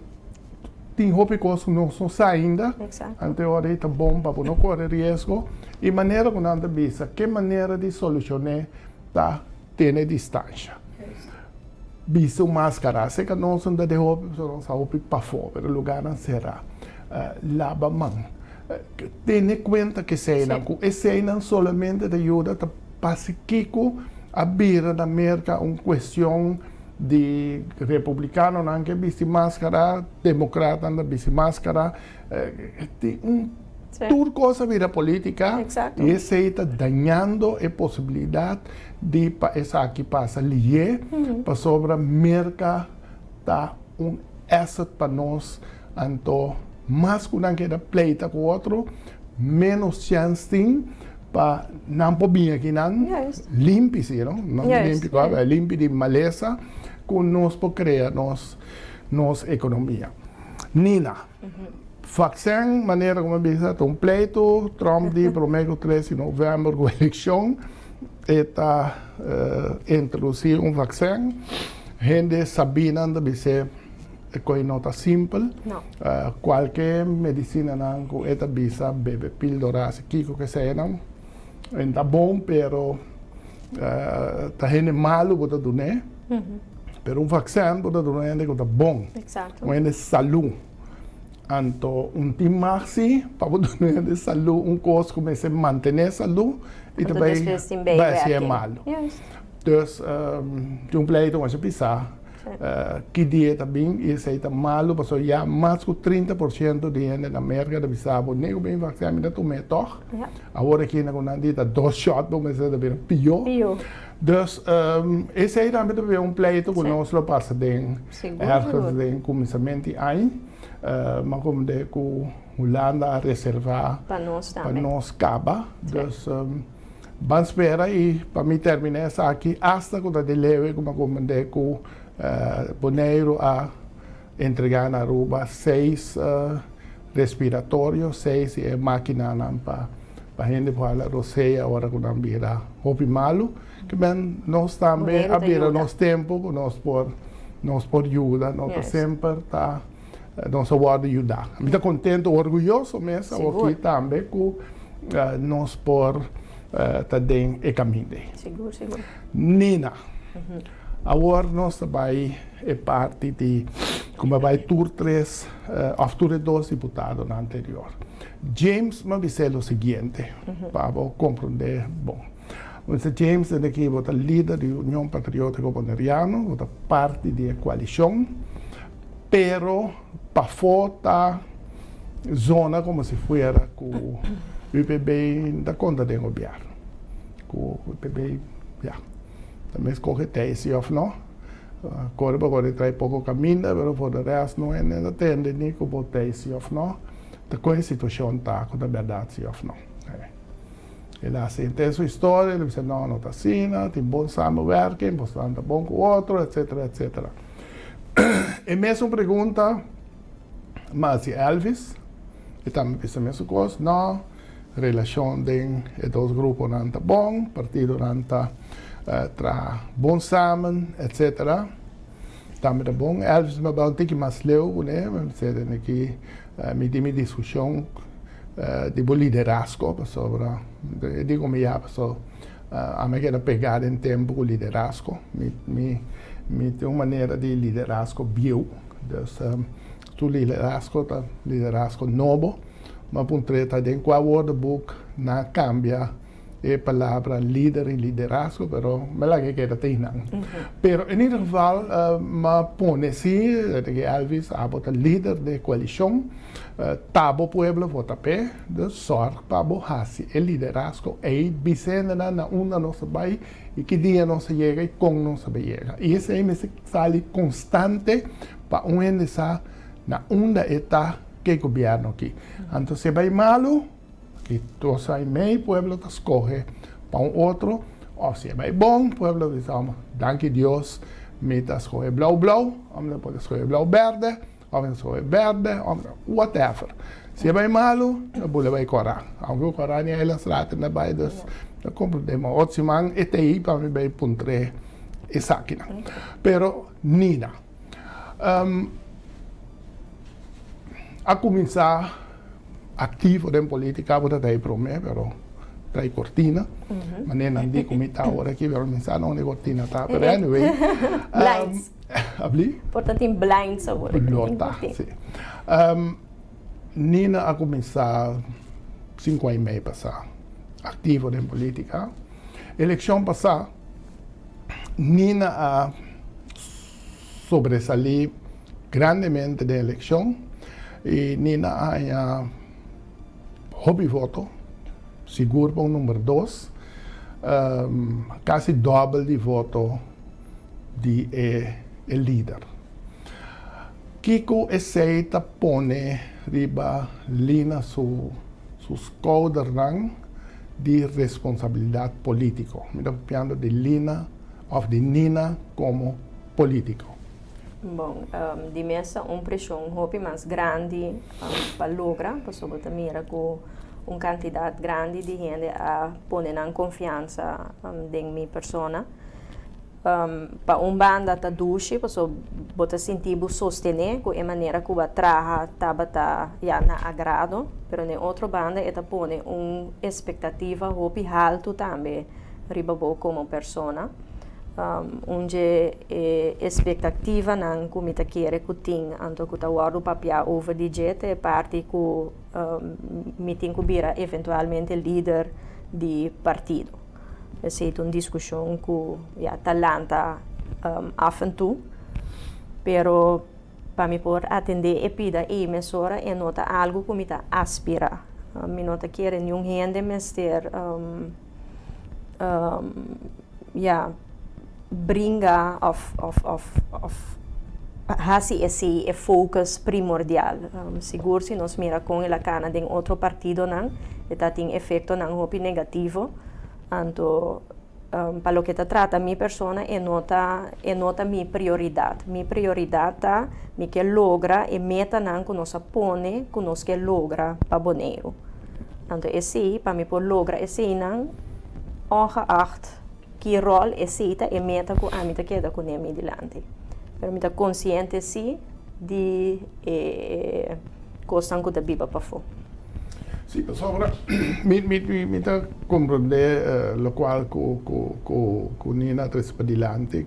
tem roupa que não são ainda, então hora é bom para não correr risco e maneira que não visa, que maneira de solucionar tá ter distância. Visa máscara, se que não são de roupa, não são roupa para fora, o lugar não será. Lava a mão. Tenha conta que sei não, que esse não somente te ajuda para Kiko a vir na América uma questão de republicano não que viste máscara, democrata não viste máscara, tem tudo coisa vira política e esse está danhando a possibilidade de essa aqui passa ali para sobre a América tá asset para nós, então mais que não queda pleita com o outro, menos chance tem para não poder aqui não limpe se não limpe de maleza que nós podemos criar nossa economia. Nina, vaccin, maneira como bisa um pleito, Trump de promete 3 de novembro com a eleição, está introduzir vaccin, gente sabendo que bisa coisa não está simples, qualquer medicina não com esta bisa bebe píldoras, kiko que seja não, está bom, pero está gente malo para tu né. Pero vaccin pode donar que está bom, é saúde. Então, time maxi para donar saúde, coisa como se manter saúde e também vai ser malo. Então, pleito mas pensar que dia também isso está malo, porque já mais de 30% de gente na América da Bissau nem bem vaccin ainda tomei toch. Agora aqui na Conandita 2 shots, mas é bem pior. Então, esse aí também é pleito que nós lo passa em ergens de começamento de ano, mas como de que Holanda reservar para nós caba. Então, vamos esperar e para mim terminar essa aqui, hasta quando de leve como de que Boneiro a entregar na Aruba 6 respiratórios, 6 máquinas para gente para roceia agora que não vira roupa malo, que bem nós também abrir nosso tempo que nós por ajuda, nós sempre tá nós pode ajudar. Eu estou contente, orgulhoso mesmo aqui também que nós por tá dentro e caminho. Seguro. Nina. Agora nós também é parte de como vai tur 3 ou tur 2 deputados na anterior. James me disse o seguinte, para compreender bom. James é aqui o líder da União Patriótica Boneriano, o parte da coalição, pero para fora zona como se fosse com UPB dá conta do governo. O UPB, também escolhe tese of não. Agora traz pouco caminho, mas por o resto não é nada atende nem com o tese of não. Da com a situação tá com a verdade of não. Ele assente a sua história, ele diz, não está assim, tem bom samenwerking, você anda bom com o outro, etc, etc. E mesmo pergunta, mas Elvis, e também pensa a mesma coisa, não, relação de dois grupos não está bom, partido não está bom samen, etc. Também está bom. Elvis me dá um pouco mais leu, né? Mas aqui me tem uma discussão de liderazgo, sobre, digo me já, a me queda pegar em tempo o liderazgo, me tem uma maneira de liderazgo bio, tu liderazgo novo, mas por treta de qual wordbook não cambia a palavra líder e liderazgo, pero me la que queda teinan. Pero en ieder geval, me pone sí, que Elvis é líder de coalição, tabo pueblo vota pé, de sorte para hasi el liderazgo e vicenda na una nossa bai e que dia não se chega e com não se chega. E esse é sale constante para essa na onda eta que governo aqui. Então se vai malo, que tu sai meio pueblo te escoge para outro, ou se vai bom, pueblo diz, danke Deus, me te escoge blau, me pode escoger blau-verde, ou escoger verde, whatever. Se vai malo, a bula vai corar. Aunque o corar nem elas ratem na baia dos, não compreendemos. Outro semana, e aí para mim vai puntre e saquina. Pero Nina, a começar ativo em política, vou dar para mim, pero trai cortina, mas nem andi como está agora aqui, pero pensar não é cortina, tá? Pero anyway, Blinds. Abli? Portanto, tem blinds agora. Tá, sim. Nina a começar 5 anos e meio passar ativo em política. Eleição passada, Nina a sobresalir grandemente da eleição e Nina a hobby voto, seguro para o número 2, quase dobro de voto de líder. Kiko aceita pone riba lina sus codernan de responsabilidade política. Me estou falando de Lina of de Nina como político. Bom, de mesa pressão hopi mais grande para lograr, porque também era com quantidade grande de gente a pôr confiança em minha persona. Para banda tá duche, porque bota sentir sostener com a maneira que o trabalha tá já na agrado, pero na outra banda é pôr expectativa hopi alto também riba como persona. Onde expectativa não comita querer que tem anto que o papel over de jet é parte que me tem que vir eventualmente líder de partido. Essa é uma discussão que já talanta af en toe, pero para me por atender e pida e mesora é nota algo que me tá aspira. Me nota querer nenhum gente mestre bringa hasi esse focus primordial. Seguro se nós mira com a cana de outro partido não, está tem efeito não hopi negativo. Então, para o que se trata minha persona é nota minha prioridade. Minha prioridade tá me que logra e meta não que nós põe que nós que logra para boneiro. Então esse para me por logra esse não ongeacht que rol esse e meta que a mim te queda com ele dilante. Pero me tá consciente sim de coisa que da biba para fora. Sì, sopra mi da comprendere lo qual con Nina traspadilante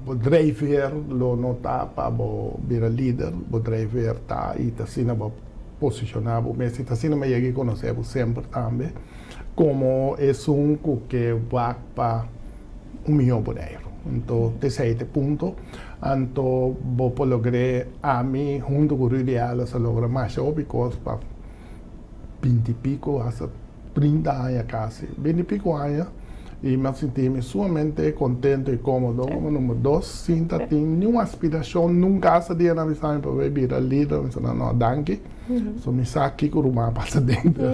potrei ver lo nota para bir leader potrei ver ta e tasina bo posicionavo me si tasina me llegué conocevo sempre también como es que va para $1 milhão por euro. Então, desse punto, Anto bopo logré a mí junto con Rudy Alas a lograr más because para 20 y pico hasta 30 años casi, 20 y pico años, y me sentí sumamente contento y cómodo. Como número 2, sin ninguna aspiración, nunca hace día na visão para beber al líder, me dice, no, danke. So me sa aqui com uma passa dentro.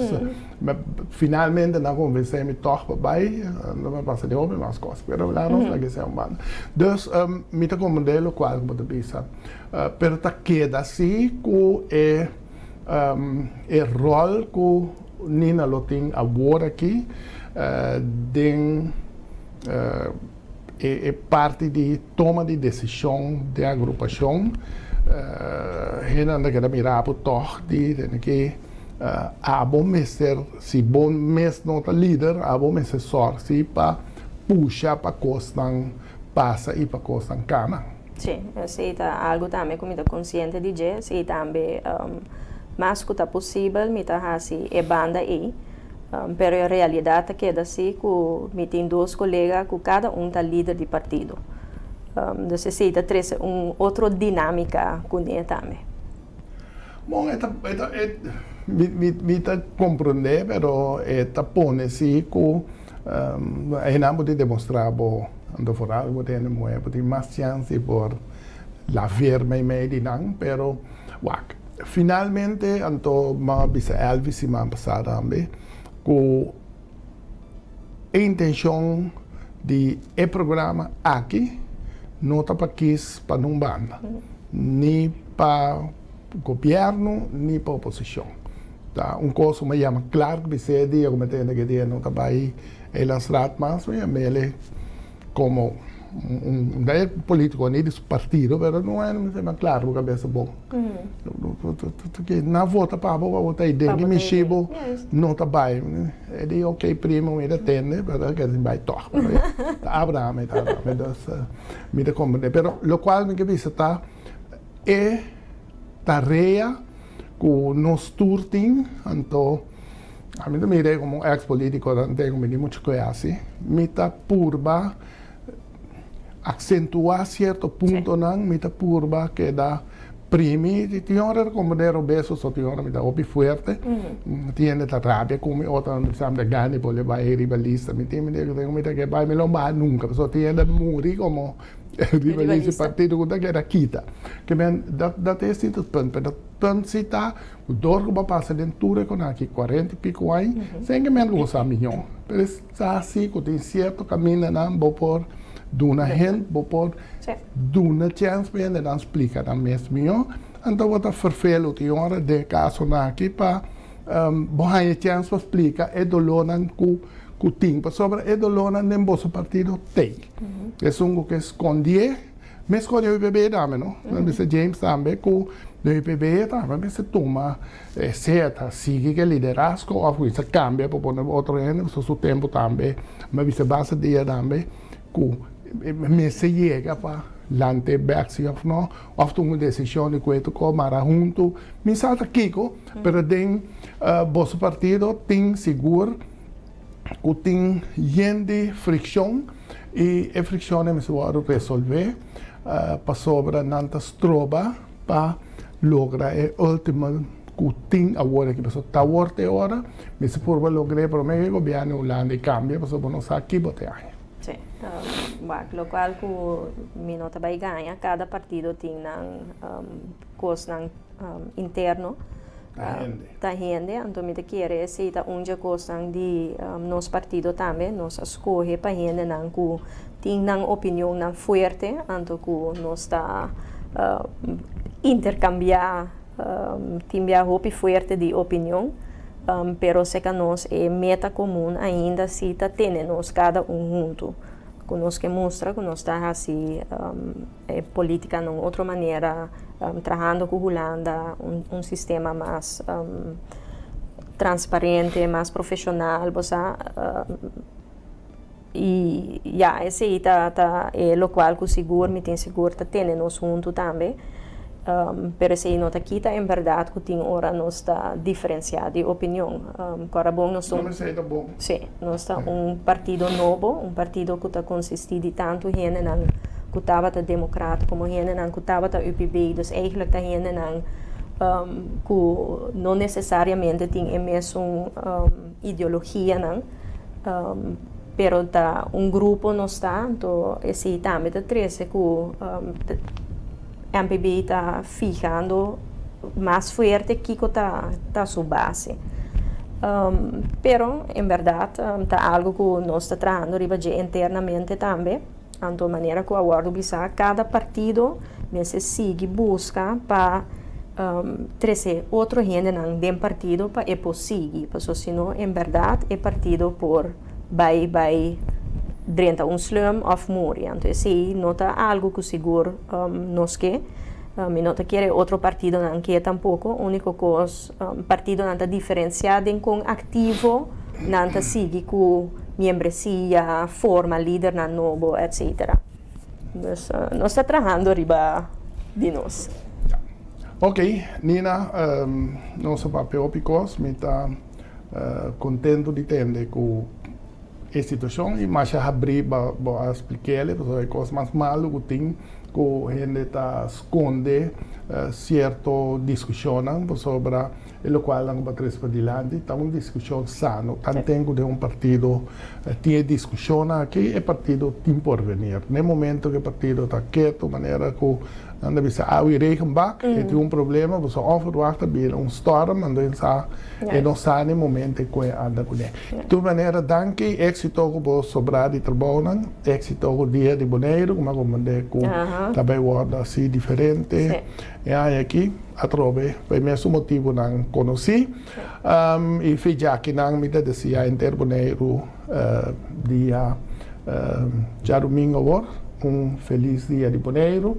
Finalmente não conversei me toch bij, não me passa de open mas coisas, pero lá não sei que se banda. Dus me tá como modelo qual como bisa. Pero tá queda assim com o rol que Nina lo tem agora aqui, den é parte de toma de decisão de agrupação. Hena que mirar por toch die que a bom mestre se bom mes nota líder a bom mestre sor se para puxar para costan passa e para costan cana. Sim, se tá algo também como tá consciente de je, se também mais que tá possível, me tá assim é banda aí. Pero a realidade é que assim que me tem dois colegas que cada tá líder de partido. Necessita trazer outra dinâmica com ele também. Bom, me compreender, pero põe assim que não pode demonstrar bom, ando fora algo tem mais chance por la verme meio não, pero finalmente ando uma bisa Elvis e uma passada também, com a intenção de programa aqui não está para quis para não banda, nem para governo, nem para oposição. Tá? Coisa me chama claro que você dia como tem que dia não está para aí elas rat mas ele como daí político nem dos partido, mas não é me chama claro porque cabeça bom. Que na volta para votar ideia que me chibo não está bem, ele ok primo me atende, mas que vai toch. Abraham me dá como, pero lo cual me que visa tá é tarefa que nós turtim, então a mim também é como ex-político, tenho muito coisa assim, me tá purba acentuar certo ponto não, me tá purba que dá primi, tinha hora como der obeso, só tinha hora me dá obi forte, tinha da rabia como outra não sabe da gane pode vai rivalista, me tem que vai me lombar nunca, só tinha da muri como rivalista partido que era quita, que men da teste tudo para tanto se tá o dor que passa dentro com aqui 40 e pico aí, sem que men gosta milhão, mas assim que tem certo caminho não vou por duna gente, por duna chance para ele não explicar na mesma então vou vervelo de hora de caso na aqui para boa chance para explicar é dolor não que tem sobre é dolor não nem bolso partido tem é um que esconde mas esconde o bebê também não disse James também que o bebê também se toma certa sigue que liderazgo ou isso cambia para pôr outro ano seu tempo também mas isso base dia também que me se chega para lante baixo of uma decisão de que tu mara junto me salta Kiko pero tem bolso partido tem seguro que tem gente fricção e a fricção é se pode resolver para sobre nantas troba para lograr o último que tem agora que pessoa está worte agora me se por lograr para o governo Holanda cambia para sobre nós aqui bote aí. Sim, lo qual que me nota vai ganha, cada partido tem coisa interno da gente, então me quer se tá onde coisa de nos partido também, nós escolhe para gente não que tem não opinião não forte, então que nós está intercambiar tem a roupa forte de opinião. Pero se que nós é meta comum ainda se tá tendo nós cada junto conosco que mostra que nós está assim política de outra maneira trabalhando com a Holanda sistema mais transparente mais profissional e esse aí tá é o qual que seguro me tem seguro tá tendo nós junto também. Pero se não está aqui, é verdade que tem hora nós está diferenciado de opinião. Agora bom nós somos. Sim, nós está partido novo, partido que está consistido de tanto gente kutaba democrata como gente nan kutaba UPB, dus eigenlijk da gente nan que não necessariamente tem a mesma ideologia nan, pero tá grupo não está, então esse também tá triste que MPB está ficando mais forte que tá sua base. Pero em verdade tá algo que nós está tratando internamente também, de maneira que agora cada partido necessita buscar para trazer outro gente no partido para seguir, porque senão em verdade é partido por vai dentro slum of Moria. Então se não tá algo que seguro nós que e não quer outro partido não quer tampouco, único coisa partido não tá diferenciado com ativo não tá sigue com membresia, forma líder na novo, etc. Dus nós está trabalhando riba de nós. Ok, Nina, nosso papel picos, me está contento de entender que a situação e mais abrir para explicar, porque é coisa mais malo que tem que a gente está esconde certa discussão sobre o qual não vai trazer para diante, está uma discussão sana, tanto de partido tem discussão aqui, o partido tem por venir. No momento que o partido está quieto, de maneira que anda bisa awi regenbak, het un problema, we zijn onverwacht bij een storm, en dan não sa no momento que anda com ele. De maneira danke, éxito com sobrar de trabalho, éxito com dia de boneiro, como de com também word assim diferente. E aí aqui a trove, por mesmo motivo não conheci, e fiz já que não me dizia inter boneiro dia já domingo agora, feliz dia de boneiro.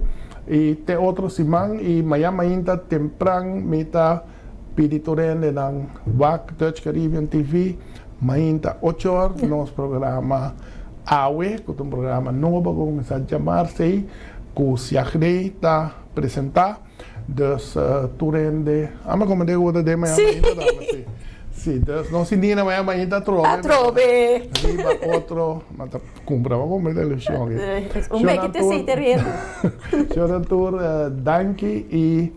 E tem outro semana e amanhã ainda temprano me está pedindo na WAC Dutch Caribbean TV ainda 8 horas nosso programa AWE, que é um programa novo que começa a chamar-se que o Siagre está apresentar dus turende ama como de outra de manhã ainda dá mas sim dus não se nina manhã ainda trove riba outro mas comprava como de ilusão que te sei terreno Chorantur danke e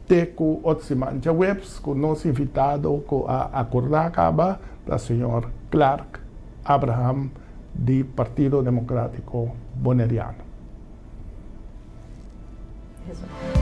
teco outro semana já webs com nosso invitado com a acordar acaba da senhor Clark Abraham do Partido Democrático Boneriano. Isso.